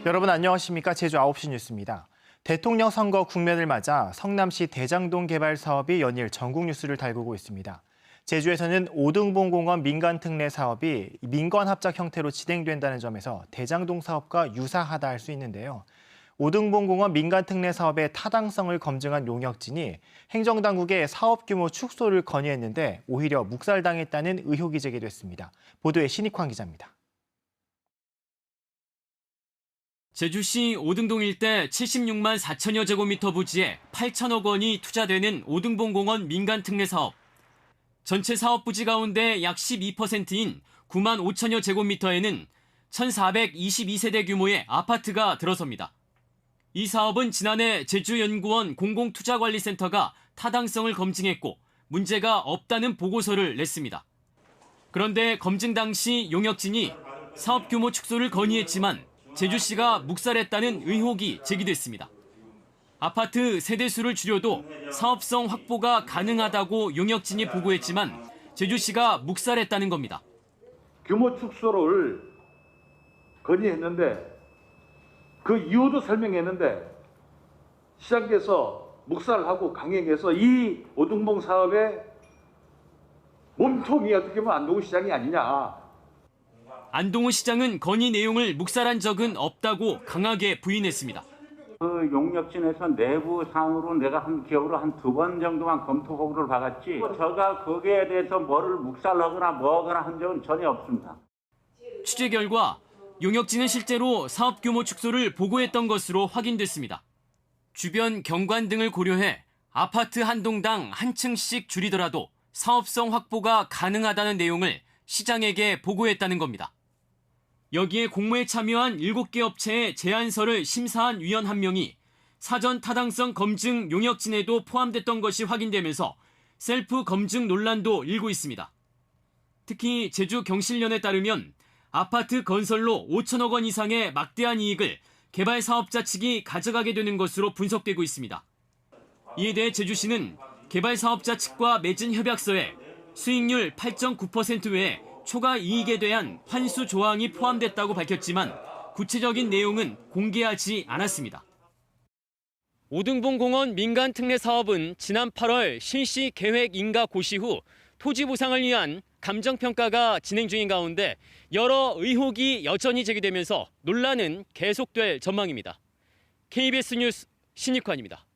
여러분 안녕하십니까? 제주 9시 뉴스입니다. 대통령 선거 국면을 맞아 성남시 대장동 개발 사업이 연일 전국 뉴스를 달구고 있습니다. 제주에서는 5등분 공원 민간 특례 사업이 민관 합작 형태로 진행된다는 점에서 대장동 사업과 유사하다 할 수 있는데요. 5등분 공원 민간 특례 사업의 타당성을 검증한 용역진이 행정당국에 사업 규모 축소를 건의했는데 오히려 묵살당했다는 의혹이 제기됐습니다. 보도에 신익환 기자입니다. 제주시 오등동 일대 76만 4천여 제곱미터 부지에 8천억 원이 투자되는 오등분 공원 민간 특례 사업. 전체 사업 부지 가운데 약 12%인 9만 5천여 제곱미터에는 1,422세대 규모의 아파트가 들어섭니다. 이 사업은 지난해 제주연구원 공공투자관리센터가 타당성을 검증했고 문제가 없다는 보고서를 냈습니다. 그런데 검증 당시 용역진이 사업 규모 축소를 건의했지만 제주시가 묵살했다는 의혹이 제기됐습니다. 아파트 세대수를 줄여도 사업성 확보가 가능하다고 용역진이 보고했지만 제주시가 묵살했다는 겁니다. 규모 축소를 건의했는데 그 이유도 설명했는데 시장께서 묵살하고 강행해서 이 오등봉 사업의 몸통이 어떻게 보면 안동구 시장이 아니냐. 안동구 시장은 건의 내용을 묵살한 적은 없다고 강하게 부인했습니다. 그 용역진에서 내부 사항으로 내가 기억으로 한 2번 정도만 검토 보고를 받았지 제가 거기에 대해서 뭐를 묵살하거나 뭐하거나 한 적은 전혀 없습니다. 취재 결과 용역진은 실제로 사업 규모 축소를 보고했던 것으로 확인됐습니다. 주변 경관 등을 고려해 아파트 한 동당 한 층씩 줄이더라도 사업성 확보가 가능하다는 내용을 시장에게 보고했다는 겁니다. 여기에 공모에 참여한 7개 업체의 제안서를 심사한 위원 한 명이 사전 타당성 검증 용역진에도 포함됐던 것이 확인되면서 셀프 검증 논란도 일고 있습니다. 특히 제주경실련에 따르면 아파트 건설로 5천억 원 이상의 막대한 이익을 개발 사업자 측이 가져가게 되는 것으로 분석되고 있습니다. 이에 대해 제주시는 개발 사업자 측과 맺은 협약서에 수익률 8.9% 외에 초과 이익에 대한 환수 조항이 포함됐다고 밝혔지만 구체적인 내용은 공개하지 않았습니다. 오등분 공원 민간 특례 사업은 지난 8월 실시 계획 인가 고시 후 토지 보상을 위한 감정평가가 진행 중인 가운데 여러 의혹이 여전히 제기되면서 논란은 계속될 전망입니다. KBS 뉴스 신익환입니다.